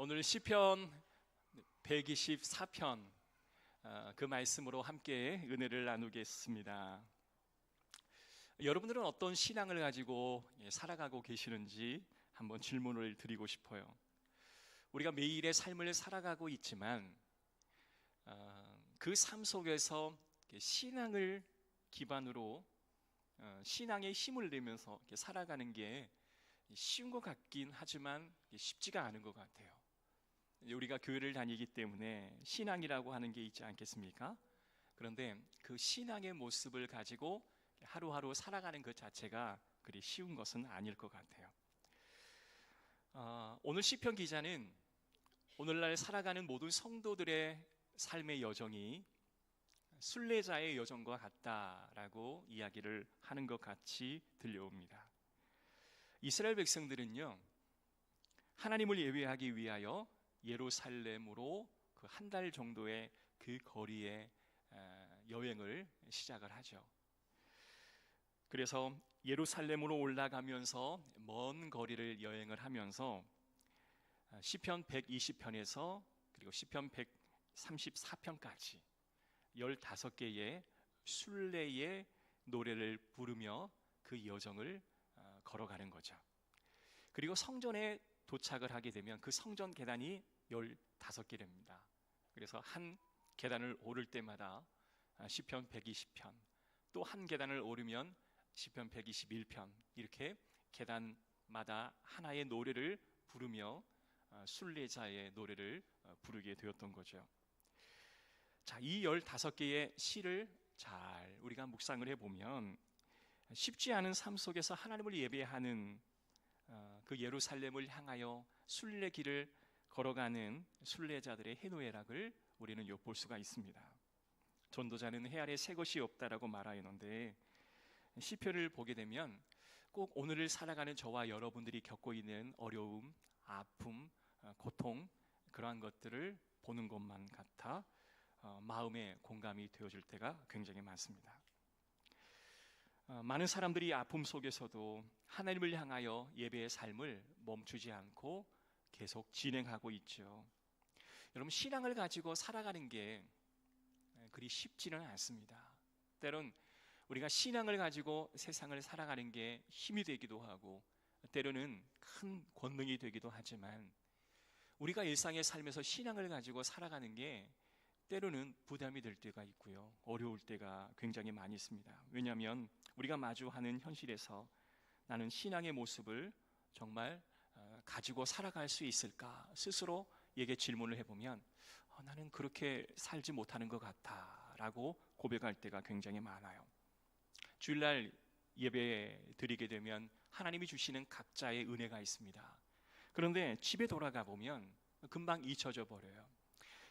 오늘 시편 124편 그 말씀으로 함께 은혜를 나누겠습니다. 여러분들은 어떤 신앙을 가지고 살아가고 계시는지 한번 질문을 드리고 싶어요. 우리가 매일의 삶을 살아가고 있지만 그 삶 속에서 신앙을 기반으로 신앙의 힘을 내면서 살아가는 게 쉬운 것 같긴 하지만 쉽지가 않은 것 같아요. 우리가 교회를 다니기 때문에 신앙이라고 하는 게 있지 않겠습니까? 그런데 그 신앙의 모습을 가지고 하루하루 살아가는 것 자체가 그리 쉬운 것은 아닐 것 같아요. 오늘 시편 기자는 오늘날 살아가는 모든 성도들의 삶의 여정이 순례자의 여정과 같다라고 이야기를 하는 것 같이 들려옵니다. 이스라엘 백성들은요, 하나님을 예배하기 위하여 예루살렘으로 그 한 달 정도의 그 거리에 여행을 시작을 하죠. 그래서 예루살렘으로 올라가면서 먼 거리를 여행을 하면서 시편 120편에서 그리고 시편 134편까지 15개의 순례의 노래를 부르며 그 여정을 걸어가는 거죠. 그리고 성전에 도착을 하게 되면 그 성전 계단이 15개랍니다. 그래서 한 계단을 오를 때마다 시편 120편, 또 한 계단을 오르면 시편 121편, 이렇게 계단마다 하나의 노래를 부르며 순례자의 노래를 부르게 되었던 거죠. 자, 이 15개의 시를 잘 우리가 묵상을 해보면 쉽지 않은 삶 속에서 하나님을 예배하는 그 예루살렘을 향하여 순례길을 걸어가는 순례자들의 희노애락을 우리는 엿볼 수가 있습니다. 전도자는 해 아래 새 것이 없다라고 말하였는데, 시편을 보게 되면 꼭 오늘을 살아가는 저와 여러분들이 겪고 있는 어려움, 아픔, 고통, 그러한 것들을 보는 것만 같아 마음에 공감이 되어질 때가 굉장히 많습니다. 많은 사람들이 아픔 속에서도 하나님을 향하여 예배의 삶을 멈추지 않고 계속 진행하고 있죠. 여러분, 신앙을 가지고 살아가는 게 그리 쉽지는 않습니다. 때론 우리가 신앙을 가지고 세상을 살아가는 게 힘이 되기도 하고 때로는 큰 권능이 되기도 하지만, 우리가 일상의 삶에서 신앙을 가지고 살아가는 게 때로는 부담이 될 때가 있고요, 어려울 때가 굉장히 많이 있습니다. 왜냐하면 우리가 마주하는 현실에서 나는 신앙의 모습을 정말 가지고 살아갈 수 있을까 스스로에게 질문을 해보면 나는 그렇게 살지 못하는 것 같아 라고 고백할 때가 굉장히 많아요. 주일날 예배 드리게 되면 하나님이 주시는 각자의 은혜가 있습니다. 그런데 집에 돌아가 보면 금방 잊혀져 버려요.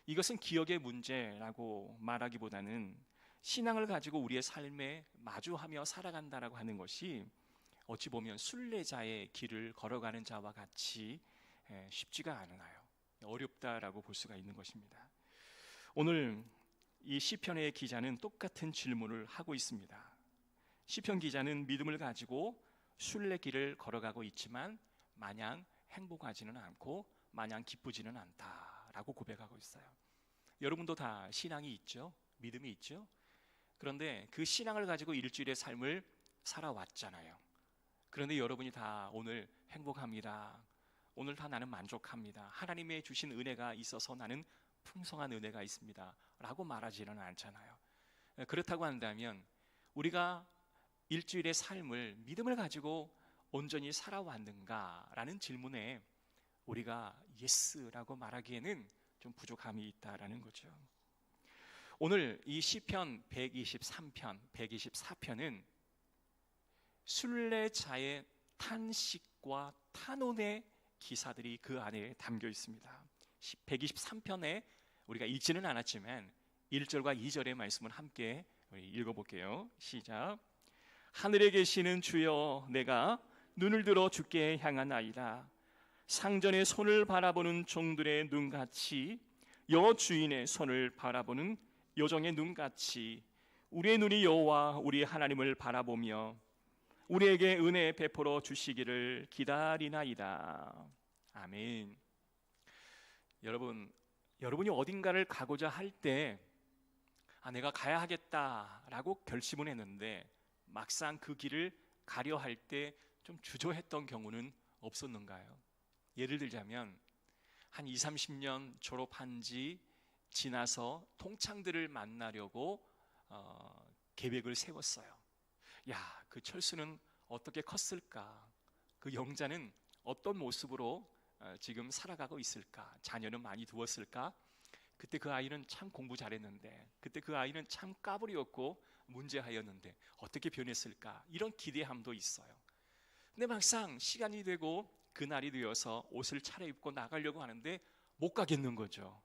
이것은 기억의 문제라고 말하기보다는 신앙을 가지고 우리의 삶에 마주하며 살아간다라고 하는 것이 어찌 보면 순례자의 길을 걸어가는 자와 같이 쉽지가 않아요. 어렵다라고 볼 수가 있는 것입니다. 오늘 이 시편의 기자는 똑같은 질문을 하고 있습니다. 시편 기자는 믿음을 가지고 순례길을 걸어가고 있지만 마냥 행복하지는 않고 마냥 기쁘지는 않다라고 고백하고 있어요. 여러분도 다 신앙이 있죠? 믿음이 있죠? 그런데 그 신앙을 가지고 일주일의 삶을 살아왔잖아요. 그런데 여러분이 다 오늘 행복합니다, 오늘 다 나는 만족합니다, 하나님의 주신 은혜가 있어서 나는 풍성한 은혜가 있습니다 라고 말하지는 않잖아요. 그렇다고 한다면 우리가 일주일의 삶을 믿음을 가지고 온전히 살아왔는가라는 질문에 우리가 예스라고 말하기에는 좀 부족함이 있다라는 거죠. 오늘 이 시편 123편, 124편은 순례자의 탄식과 탄원의 기사들이 그 안에 담겨 있습니다. 123편에 우리가 읽지는 않았지만 1절과 2절의 말씀을 함께 읽어볼게요. 시작. 하늘에 계시는 주여, 내가 눈을 들어 주께 향하나이다. 상전의 손을 바라보는 종들의 눈같이, 여 주인의 손을 바라보는 여종의 눈같이 우리의 눈이 여호와 우리 하나님을 바라보며 우리에게 은혜 베풀어 주시기를 기다리나이다. 아멘. 여러분이 어딘가를 가고자 할 때 내가 가야 하겠다라고 결심을 했는데 막상 그 길을 가려 할 때 좀 주저했던 경우는 없었는가요? 예를 들자면 한 20, 30년 졸업한 지 지나서 동창들을 만나려고 계획을 세웠어요. 야, 그 철수는 어떻게 컸을까? 그 영자는 어떤 모습으로 지금 살아가고 있을까? 자녀는 많이 두었을까? 그때 그 아이는 참 공부 잘했는데, 그때 그 아이는 참 까불이었고 문제하였는데 어떻게 변했을까? 이런 기대함도 있어요. 근데 막상 시간이 되고 그날이 되어서 옷을 차려입고 나가려고 하는데 못 가겠는 거죠.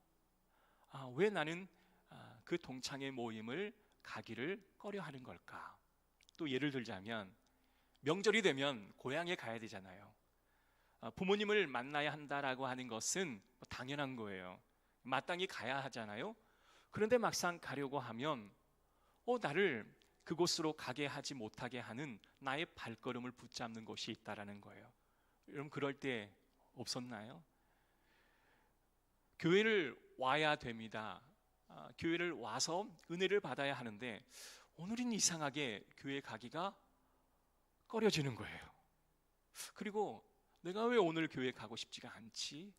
왜 나는 그 동창의 모임을 가기를 꺼려하는 걸까? 또 예를 들자면 명절이 되면 고향에 가야 되잖아요. 부모님을 만나야 한다라고 하는 것은 당연한 거예요. 마땅히 가야 하잖아요. 그런데 막상 가려고 하면 나를 그곳으로 가게 하지 못하게 하는 나의 발걸음을 붙잡는 것이 있다라는 거예요. 여러분 그럴 때 없었나요? 교회를 와야 됩니다. 교회를 와서 은혜를 받아야 하는데 오늘은 이상하게 교회 가기가 꺼려지는 거예요. 그리고 내가 왜 오늘 교회 가고 싶지가 않지?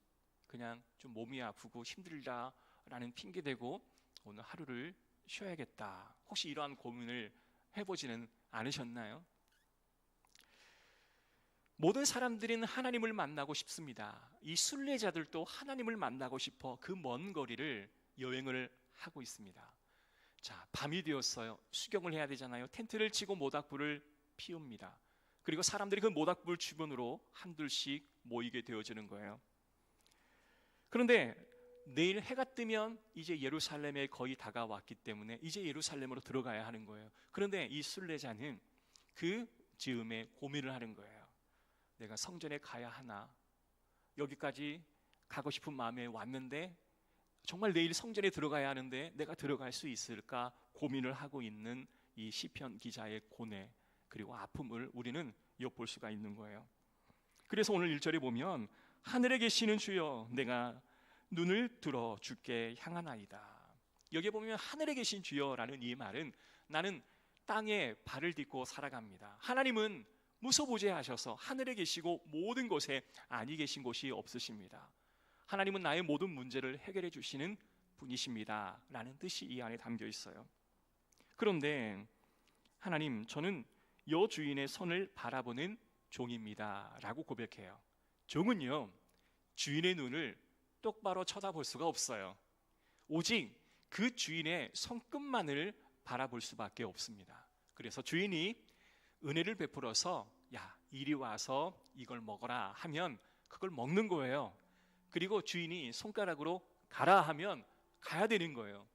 그냥 좀 몸이 아프고 힘들다라는 핑계 대고 오늘 하루를 쉬어야겠다. 혹시 이러한 고민을 해보지는 않으셨나요? 모든 사람들은 하나님을 만나고 싶습니다. 이 순례자들도 하나님을 만나고 싶어 그 먼 거리를 여행을 하고 있습니다. 자, 밤이 되었어요. 수경을 해야 되잖아요. 텐트를 치고 모닥불을 피웁니다. 그리고 사람들이 그 모닥불 주변으로 한둘씩 모이게 되어지는 거예요. 그런데 내일 해가 뜨면 이제 예루살렘에 거의 다가왔기 때문에 이제 예루살렘으로 들어가야 하는 거예요. 그런데 이 순례자는 그 즈음에 고민을 하는 거예요. 내가 성전에 가야 하나? 여기까지 가고 싶은 마음에 왔는데 정말 내일 성전에 들어가야 하는데 내가 들어갈 수 있을까 고민을 하고 있는 이 시편 기자의 고뇌 그리고 아픔을 우리는 엿볼 수가 있는 거예요. 그래서 오늘 1절에 보면 하늘에 계시는 주여 내가 눈을 들어 주께 향하나이다. 여기 보면 하늘에 계신 주여라는 이 말은 나는 땅에 발을 딛고 살아갑니다. 하나님은 무소부재하셔서 하늘에 계시고 모든 곳에 아니 계신 곳이 없으십니다. 하나님은 나의 모든 문제를 해결해 주시는 분이십니다 라는 뜻이 이 안에 담겨 있어요. 그런데 하나님, 저는 여 주인의 손을 바라보는 종입니다 라고 고백해요. 종은요, 주인의 눈을 똑바로 쳐다볼 수가 없어요. 오직 그 주인의 손끝만을 바라볼 수밖에 없습니다. 그래서 주인이 은혜를 베풀어서 야, 이리 와서 이걸 먹어라 하면 그걸 먹는 거예요. 그리고 주인이 손가락으로 가라 하면 가야 되는 거예요.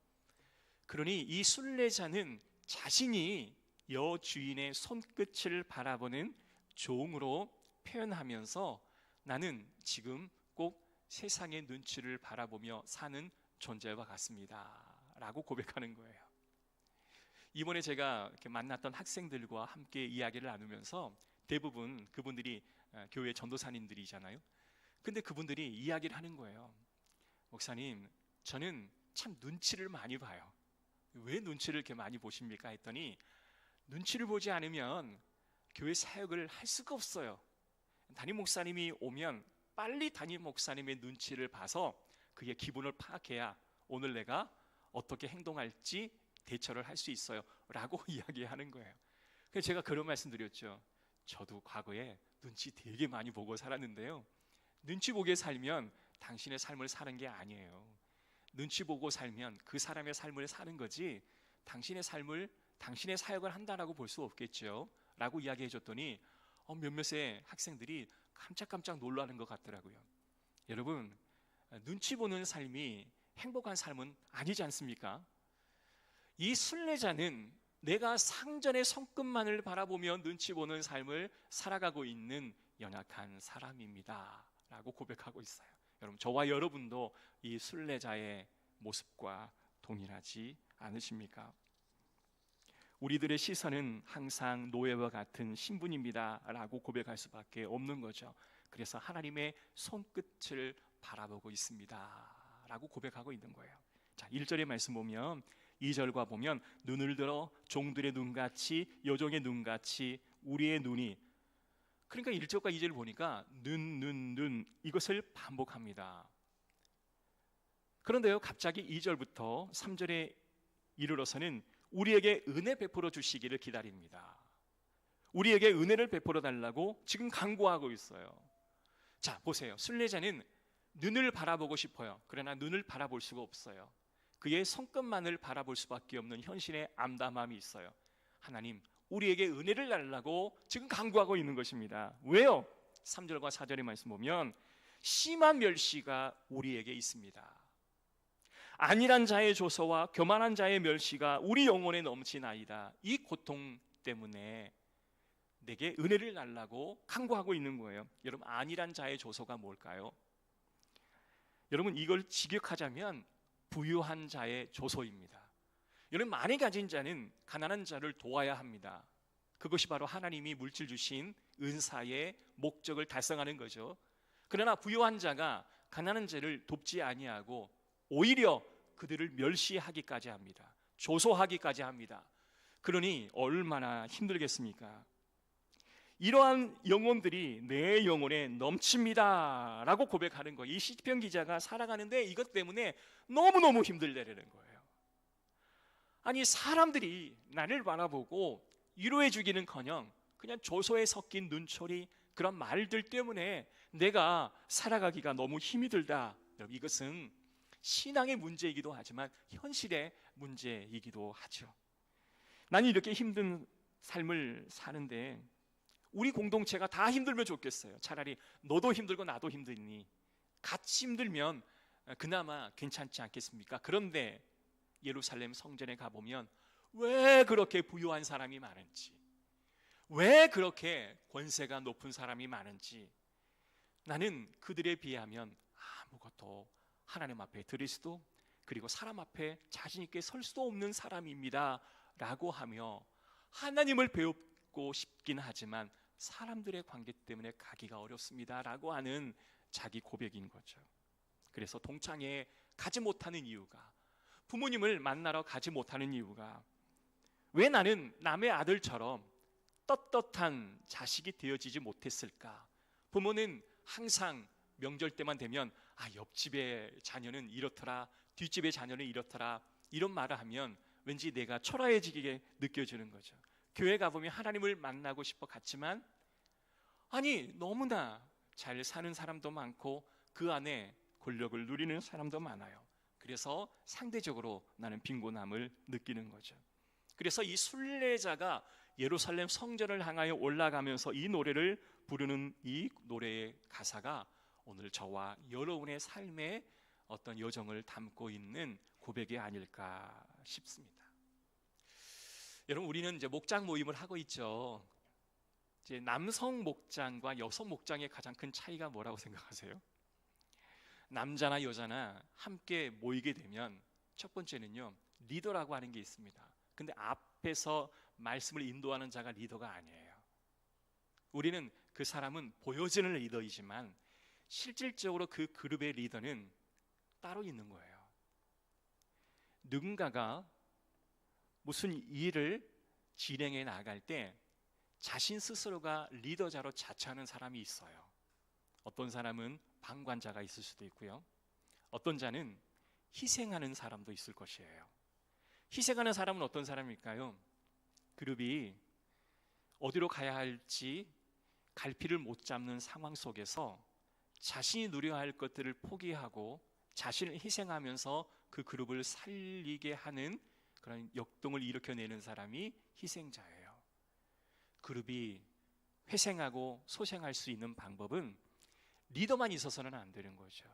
그러니 이 순례자는 자신이 여주인의 손끝을 바라보는 종으로 표현하면서 나는 지금 꼭 세상의 눈치를 바라보며 사는 존재와 같습니다 라고 고백하는 거예요. 이번에 제가 이렇게 만났던 학생들과 함께 이야기를 나누면서 대부분 그분들이 교회 전도사님들이잖아요. 근데 그분들이 이야기를 하는 거예요. 목사님, 저는 참 눈치를 많이 봐요. 왜 눈치를 이렇게 많이 보십니까? 했더니 눈치를 보지 않으면 교회 사역을 할 수가 없어요. 담임 목사님이 오면 빨리 담임 목사님의 눈치를 봐서 그의 기분을 파악해야 오늘 내가 어떻게 행동할지 대처를 할 수 있어요 라고 이야기하는 거예요. 그래서 제가 그런 말씀 드렸죠. 저도 과거에 눈치 되게 많이 보고 살았는데요, 눈치 보게 살면 당신의 삶을 사는 게 아니에요. 눈치 보고 살면 그 사람의 삶을 사는 거지 당신의 삶을, 당신의 사역을 한다라고 볼 수 없겠죠 라고 이야기해 줬더니 몇몇의 학생들이 깜짝깜짝 놀라는 것 같더라고요. 여러분, 눈치 보는 삶이 행복한 삶은 아니지 않습니까? 이 순례자는 내가 상전의 손끝만을 바라보며 눈치 보는 삶을 살아가고 있는 연약한 사람입니다 라고 고백하고 있어요. 여러분, 저와 여러분도 이 순례자의 모습과 동일하지 않으십니까? 우리들의 시선은 항상 노예와 같은 신분입니다 라고 고백할 수밖에 없는 거죠. 그래서 하나님의 손끝을 바라보고 있습니다 라고 고백하고 있는 거예요. 자, 1절의 말씀 보면 2절과 보면 눈을 들어 종들의 눈같이 여종의 눈같이 우리의 눈이, 그러니까 1절과 2절을 보니까 눈 이것을 반복합니다. 그런데요, 갑자기 2절부터 3절에 이르러서는 우리에게 은혜 베풀어 주시기를 기다립니다. 우리에게 은혜를 베풀어 달라고 지금 간구하고 있어요. 자, 보세요. 순례자는 눈을 바라보고 싶어요. 그러나 눈을 바라볼 수가 없어요. 그의 손끝만을 바라볼 수밖에 없는 현실의 암담함이 있어요. 하나님, 우리에게 은혜를 달라고 지금 간구하고 있는 것입니다. 왜요? 3절과 4절의 말씀 보면 심한 멸시가 우리에게 있습니다. 안일한 자의 조소와 교만한 자의 멸시가 우리 영혼에 넘치나이다. 이 고통 때문에 내게 은혜를 달라고 간구하고 있는 거예요. 여러분, 안일한 자의 조소가 뭘까요? 여러분, 이걸 직역하자면 부유한 자의 조소입니다. 여러분, 많이 가진 자는 가난한 자를 도와야 합니다. 그것이 바로 하나님이 물질 주신 은사의 목적을 달성하는 거죠. 그러나 부유한 자가 가난한 자를 돕지 아니하고 오히려 그들을 멸시하기까지 합니다. 조소하기까지 합니다. 그러니 얼마나 힘들겠습니까? 이러한 영혼들이 내 영혼에 넘칩니다 라고 고백하는 거예요. 이 시편 기자가 살아가는데 이것 때문에 너무너무 힘들다라는 거예요. 아니, 사람들이 나를 바라보고 위로해 주기는커녕 그냥 조소에 섞인 눈초리, 그런 말들 때문에 내가 살아가기가 너무 힘이 들다. 여러분, 이것은 신앙의 문제이기도 하지만 현실의 문제이기도 하죠. 나는 이렇게 힘든 삶을 사는데 우리 공동체가 다 힘들면 좋겠어요. 차라리 너도 힘들고 나도 힘드니 같이 힘들면 그나마 괜찮지 않겠습니까? 그런데 예루살렘 성전에 가보면 왜 그렇게 부유한 사람이 많은지, 왜 그렇게 권세가 높은 사람이 많은지, 나는 그들에 비하면 아무것도 하나님 앞에 드릴 수도, 그리고 사람 앞에 자신 있게 설 수도 없는 사람입니다 라고 하며 하나님을 배우고 싶긴 하지만 사람들의 관계 때문에 가기가 어렵습니다 라고 하는 자기 고백인 거죠. 그래서 동창회에 가지 못하는 이유가, 부모님을 만나러 가지 못하는 이유가, 왜 나는 남의 아들처럼 떳떳한 자식이 되어지지 못했을까? 부모는 항상 명절 때만 되면 옆집의 자녀는 이렇더라, 뒷집의 자녀는 이렇더라, 이런 말을 하면 왠지 내가 초라해지게 느껴지는 거죠. 교회 가보면 하나님을 만나고 싶어 갔지만 너무나 잘 사는 사람도 많고 그 안에 권력을 누리는 사람도 많아요. 그래서 상대적으로 나는 빈곤함을 느끼는 거죠. 그래서 이 순례자가 예루살렘 성전을 향하여 올라가면서 이 노래를 부르는 이 노래의 가사가 오늘 저와 여러분의 삶의 어떤 여정을 담고 있는 고백이 아닐까 싶습니다. 여러분, 우리는 이제 목장 모임을 하고 있죠. 이제 남성 목장과 여성 목장의 가장 큰 차이가 뭐라고 생각하세요? 남자나 여자나 함께 모이게 되면 첫 번째는요, 리더라고 하는 게 있습니다. 근데 앞에서 말씀을 인도하는 자가 리더가 아니에요. 우리는 그 사람은 보여지는 리더이지만 실질적으로 그 그룹의 리더는 따로 있는 거예요. 누군가가 무슨 일을 진행해 나갈 때 자신 스스로가 리더자로 자처하는 사람이 있어요. 어떤 사람은 방관자가 있을 수도 있고요, 어떤 자는 희생하는 사람도 있을 것이에요. 희생하는 사람은 어떤 사람일까요? 그룹이 어디로 가야 할지 갈피를 못 잡는 상황 속에서 자신이 누려야 할 것들을 포기하고 자신을 희생하면서 그 그룹을 살리게 하는 그런 역동을 일으켜내는 사람이 희생자예요. 그룹이 회생하고 소생할 수 있는 방법은 리더만 있어서는 안 되는 거죠.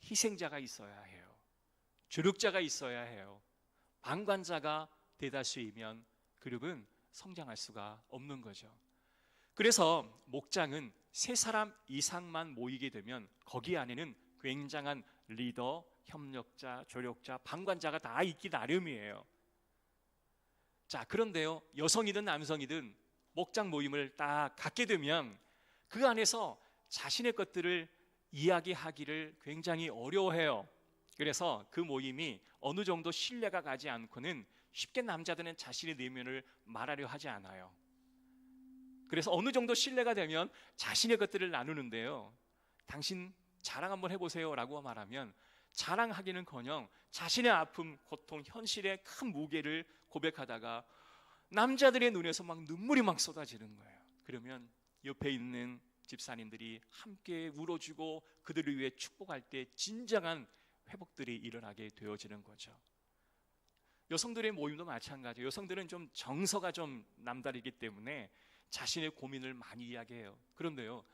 희생자가 있어야 해요. 조력자가 있어야 해요. 방관자가 대다수이면 그룹은 성장할 수가 없는 거죠. 그래서 목장은 3사람 이상만 모이게 되면 거기 안에는 굉장한 리더, 협력자, 조력자, 방관자가 다 있기 나름이에요. 자, 그런데요, 여성이든 남성이든 목장 모임을 딱 갖게 되면 그 안에서 자신의 것들을 이야기하기를 굉장히 어려워해요. 그래서 그 모임이 어느 정도 신뢰가 가지 않고는 쉽게 남자들은 자신의 내면을 말하려 하지 않아요. 그래서 어느 정도 신뢰가 되면 자신의 것들을 나누는데요, 당신 자랑 한번 해보세요 라고 말하면 자랑하기는커녕 자신의 아픔, 고통, 현실의 큰 무게를 고백하다가 남자들의 눈에서 막 눈물이 막 쏟아지는 거예요. 그러면 옆에 있는 집사님들이 함께 울어주고 그들을 위해 축복할 때 진정한 회복들이 일어나게 되어지는 거죠. 여성들의 모임도 마찬가지예요. 여성들은 좀 정서가 좀 남다르기 때문에 자신의 고민을 많이 이야기해요. 그런데요,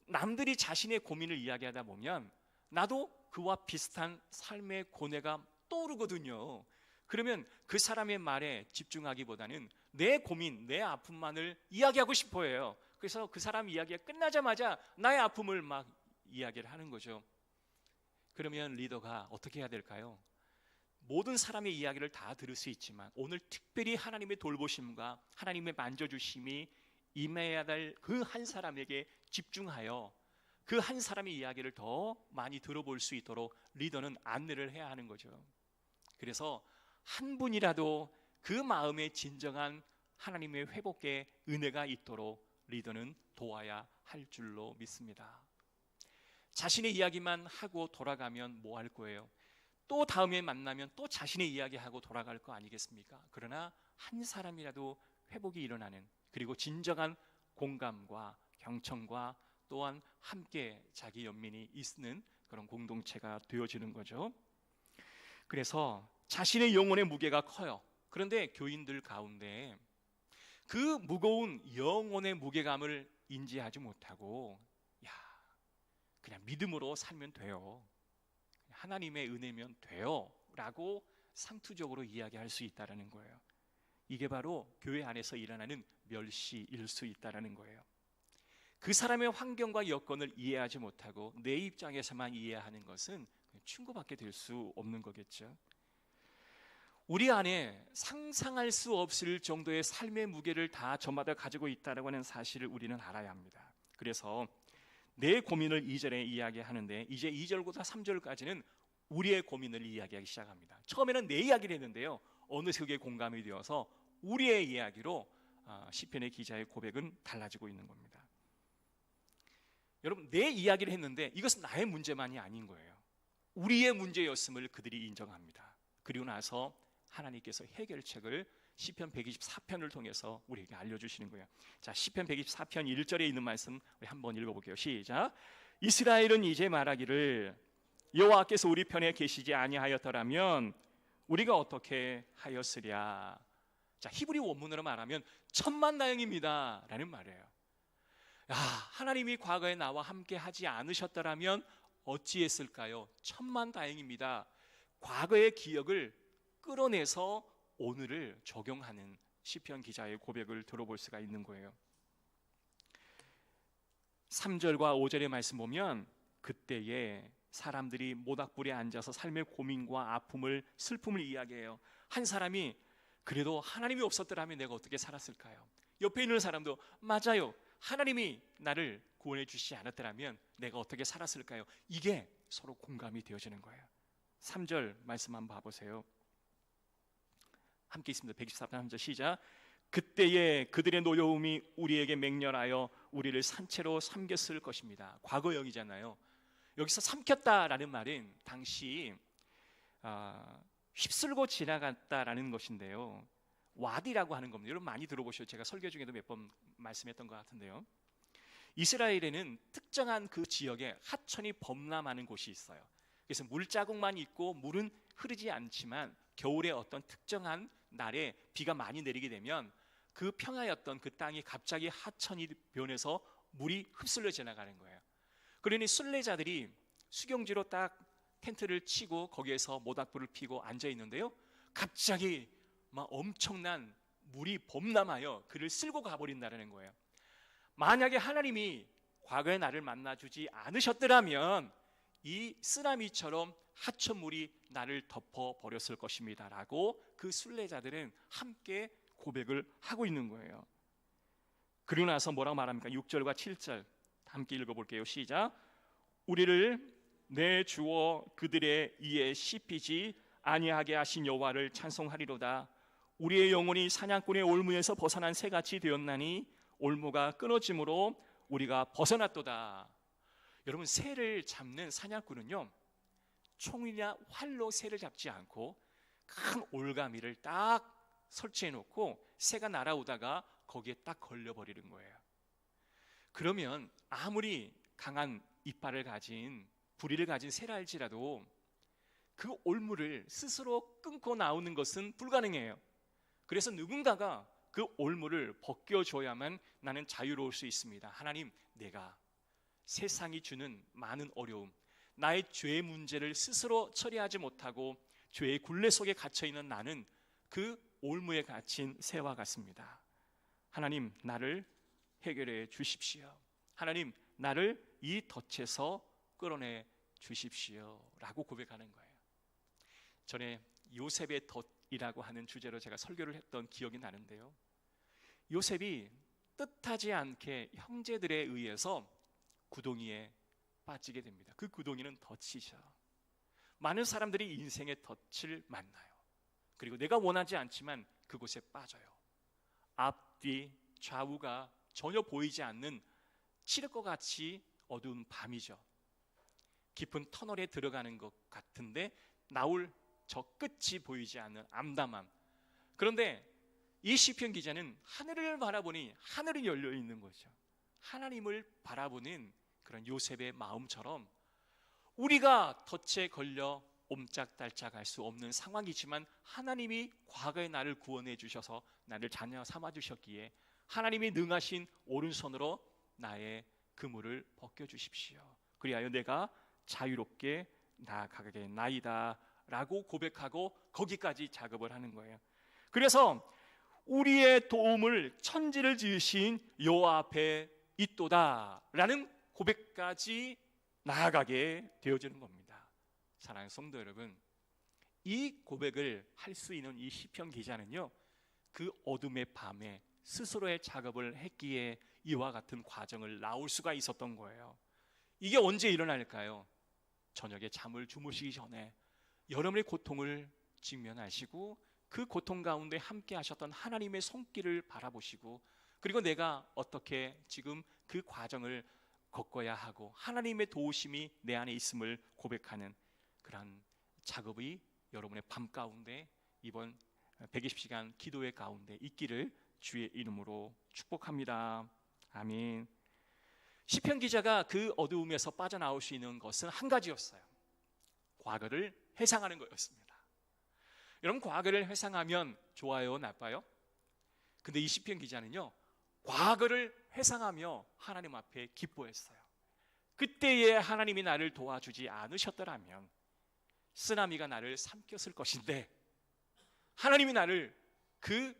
남들이 자신의 고민을 이야기하다 보면 나도 그와 비슷한 삶의 고뇌가 떠오르거든요. 그러면 그 사람의 말에 집중하기보다는 내 고민, 내 아픔만을 이야기하고 싶어 해요. 그래서 그 사람 이야기가 끝나자마자 나의 아픔을 막 이야기를 하는 거죠. 그러면 리더가 어떻게 해야 될까요? 모든 사람의 이야기를 다 들을 수 있지만 오늘 특별히 하나님의 돌보심과 하나님의 만져주심이 임해야 될 그 한 사람에게 집중하여 그 한 사람의 이야기를 더 많이 들어볼 수 있도록 리더는 안내를 해야 하는 거죠. 그래서 한 분이라도 그 마음에 진정한 하나님의 회복의 은혜가 있도록 리더는 도와야 할 줄로 믿습니다. 자신의 이야기만 하고 돌아가면 뭐 할 거예요? 또 다음에 만나면 또 자신의 이야기하고 돌아갈 거 아니겠습니까? 그러나 한 사람이라도 회복이 일어나는, 그리고 진정한 공감과 경청과 또한 함께 자기 연민이 있는 그런 공동체가 되어지는 거죠. 그래서 자신의 영혼의 무게가 커요. 그런데 교인들 가운데 그 무거운 영혼의 무게감을 인지하지 못하고 그냥 믿음으로 살면 돼요, 하나님의 은혜면 돼요 라고 상투적으로 이야기할 수 있다는 거예요. 이게 바로 교회 안에서 일어나는 멸시일 수 있다는 거예요. 그 사람의 환경과 여건을 이해하지 못하고 내 입장에서만 이해하는 것은 충고받게 될 수 없는 거겠죠. 우리 안에 상상할 수 없을 정도의 삶의 무게를 다 저마다 가지고 있다고 하는 사실을 우리는 알아야 합니다. 그래서 내 고민을 2절에 이야기하는데 이제 2절부터 3절까지는 우리의 고민을 이야기하기 시작합니다. 처음에는 내 이야기를 했는데요, 어느새 그게 공감이 되어서 우리의 이야기로 시편의 기자의 고백은 달라지고 있는 겁니다. 여러분, 내 이야기를 했는데 이것은 나의 문제만이 아닌 거예요. 우리의 문제였음을 그들이 인정합니다. 그리고 나서 하나님께서 해결책을 시편 124편을 통해서 우리에게 알려주시는 거예요. 자, 시편 124편 1절에 있는 말씀 우리 한번 읽어볼게요. 시작. 이스라엘은 이제 말하기를 여호와께서 우리 편에 계시지 아니하였더라면 우리가 어떻게 하였으랴. 자, 히브리 원문으로 말하면 천만다행입니다 라는 말이에요. 하나님이 과거에 나와 함께 하지 않으셨더라면 어찌했을까요? 천만다행입니다. 과거의 기억을 끌어내서 오늘을 적용하는 시편 기자의 고백을 들어볼 수가 있는 거예요. 3절과 5절의 말씀 보면 그때에 사람들이 모닥불에 앉아서 삶의 고민과 아픔을, 슬픔을 이야기해요. 한 사람이 그래도 하나님이 없었더라면 내가 어떻게 살았을까요? 옆에 있는 사람도 맞아요, 하나님이 나를 구원해 주시지 않았더라면 내가 어떻게 살았을까요? 이게 서로 공감이 되어지는 거예요. 3절 말씀 한번 봐보세요. 함께 있습니다. 124편 3절 시작. 그때에 그들의 노여움이 우리에게 맹렬하여 우리를 산채로 삼켰을 것입니다. 과거형이잖아요. 여기서 삼켰다라는 말은 당시 휩쓸고 지나갔다라는 것인데요, 와디라고 하는 겁니다. 여러분 많이 들어보셨죠? 제가 설교 중에도 몇 번 말씀했던 것 같은데요, 이스라엘에는 특정한 그 지역에 하천이 범람하는 곳이 있어요. 그래서 물자국만 있고 물은 흐르지 않지만 겨울에 어떤 특정한 날에 비가 많이 내리게 되면 그 평야였던 그 땅이 갑자기 하천이 변해서 물이 흡슬려 지나가는 거예요. 그러니 순례자들이 수경지로 딱 텐트를 치고 거기에서 모닥불을 피고 앉아 있는데요, 갑자기 막 엄청난 물이 범람하여 그를 쓸고 가버린다는 거예요. 만약에 하나님이 과거의 나를 만나주지 않으셨더라면 이 쓰나미처럼 하천물이 나를 덮어버렸을 것입니다 라고 그 순례자들은 함께 고백을 하고 있는 거예요. 그리고 나서 뭐라고 말합니까? 6절과 7절 함께 읽어볼게요. 시작. 우리를 내주어 그들의 이에 씹히지 아니하게 하신 여호와를 찬송하리로다. 우리의 영혼이 사냥꾼의 올무에서 벗어난 새같이 되었나니 올무가 끊어짐으로 우리가 벗어났도다. 여러분, 새를 잡는 사냥꾼은요, 총이나 활로 새를 잡지 않고 큰 올가미를 딱 설치해 놓고 새가 날아오다가 거기에 딱 걸려버리는 거예요. 그러면 아무리 강한 이빨을 가진, 부리를 가진 새라 할지라도 그 올무를 스스로 끊고 나오는 것은 불가능해요. 그래서 누군가가 그 올무를 벗겨줘야만 나는 자유로울 수 있습니다. 하나님, 내가 세상이 주는 많은 어려움, 나의 죄의 문제를 스스로 처리하지 못하고 죄의 굴레 속에 갇혀있는 나는 그 올무에 갇힌 새와 같습니다. 하나님, 나를 해결해 주십시오. 하나님, 나를 이 덫에서 끌어내 주십시오 라고 고백하는 거예요. 전에 요셉의 덫이라고 하는 주제로 제가 설교를 했던 기억이 나는데요, 요셉이 뜻하지 않게 형제들에 의해서 구덩이에 빠지게 됩니다. 그 구덩이는 덫이죠. 많은 사람들이 인생의 덫을 만나요. 그리고 내가 원하지 않지만 그곳에 빠져요. 앞뒤 좌우가 전혀 보이지 않는 칠흑과 같이 어두운 밤이죠. 깊은 터널에 들어가는 것 같은데 나올 저 끝이 보이지 않는 암담함. 그런데 이 시편 기자는 하늘을 바라보니 하늘이 열려 있는 거죠. 하나님을 바라보는 그런 요셉의 마음처럼 우리가 덫에 걸려 옴짝달짝할 수 없는 상황이지만 하나님이 과거에 나를 구원해 주셔서 나를 자녀 삼아 주셨기에 하나님이 능하신 오른손으로 나의 그물을 벗겨주십시오. 그리하여 내가 자유롭게 나아가겠나이다 라고 고백하고 거기까지 작업을 하는 거예요. 그래서 우리의 도움을 천지를 지으신 여호와 앞에 있도다 라는 고백까지 나아가게 되어지는 겁니다. 사랑하는 성도 여러분, 이 고백을 할 수 있는 이 시편 기자는요, 그 어둠의 밤에 스스로의 작업을 했기에 이와 같은 과정을 나올 수가 있었던 거예요. 이게 언제 일어날까요? 저녁에 잠을 주무시기 전에 여러분의 고통을 직면하시고 그 고통 가운데 함께 하셨던 하나님의 손길을 바라보시고 그리고 내가 어떻게 지금 그 과정을 겪어야 하고 하나님의 도우심이 내 안에 있음을 고백하는 그런 작업이 여러분의 밤 가운데 이번 120시간 기도회 가운데 있기를 주의 이름으로 축복합니다. 아멘. 시편 기자가 그 어두움에서 빠져나올 수 있는 것은 한 가지였어요. 과거를 회상하는 거였습니다. 여러분, 과거를 회상하면 좋아요, 나빠요? 근데 이 시편 기자는요, 과거를 회상하며 하나님 앞에 기뻐했어요. 그때에 하나님이 나를 도와주지 않으셨더라면 쓰나미가 나를 삼켰을 것인데 하나님이 나를 그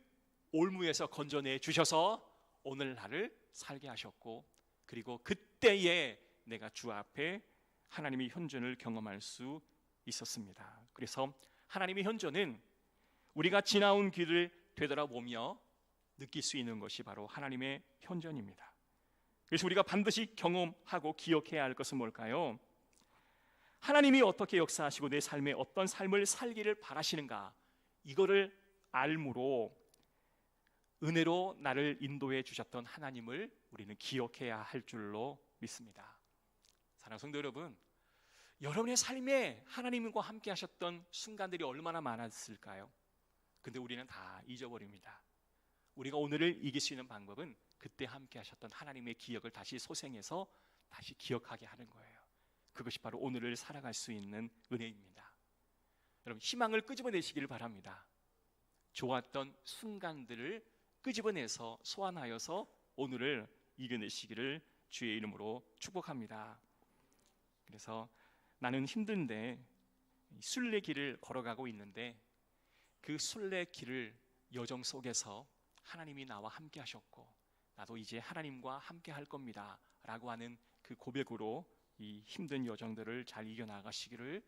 올무에서 건져내 주셔서 오늘 나를 살게 하셨고 그리고 그때에 내가 주 앞에 하나님의 현존을 경험할 수 있었습니다. 그래서 하나님의 현존은 우리가 지나온 길을 되돌아보며 느낄 수 있는 것이 바로 하나님의 현존입니다. 그래서 우리가 반드시 경험하고 기억해야 할 것은 뭘까요? 하나님이 어떻게 역사하시고 내 삶에 어떤 삶을 살기를 바라시는가, 이거를 알므로 은혜로 나를 인도해 주셨던 하나님을 우리는 기억해야 할 줄로 믿습니다. 사랑하는 성도 여러분, 여러분의 삶에 하나님과 함께 하셨던 순간들이 얼마나 많았을까요? 근데 우리는 다 잊어버립니다. 우리가 오늘을 이길 수 있는 방법은 그때 함께 하셨던 하나님의 기억을 다시 소생해서 다시 기억하게 하는 거예요. 그것이 바로 오늘을 살아갈 수 있는 은혜입니다. 여러분, 희망을 끄집어내시기를 바랍니다. 좋았던 순간들을 끄집어내서 소환하여서 오늘을 이겨내시기를 주의 이름으로 축복합니다. 그래서 나는 힘든데 순례길을 걸어가고 있는데 그 순례길을 여정 속에서 하나님이 나와 함께 하셨고 나도 이제 하나님과 함께 할 겁니다 라고 하는 그 고백으로 이 힘든 여정들을 잘 이겨나가시기를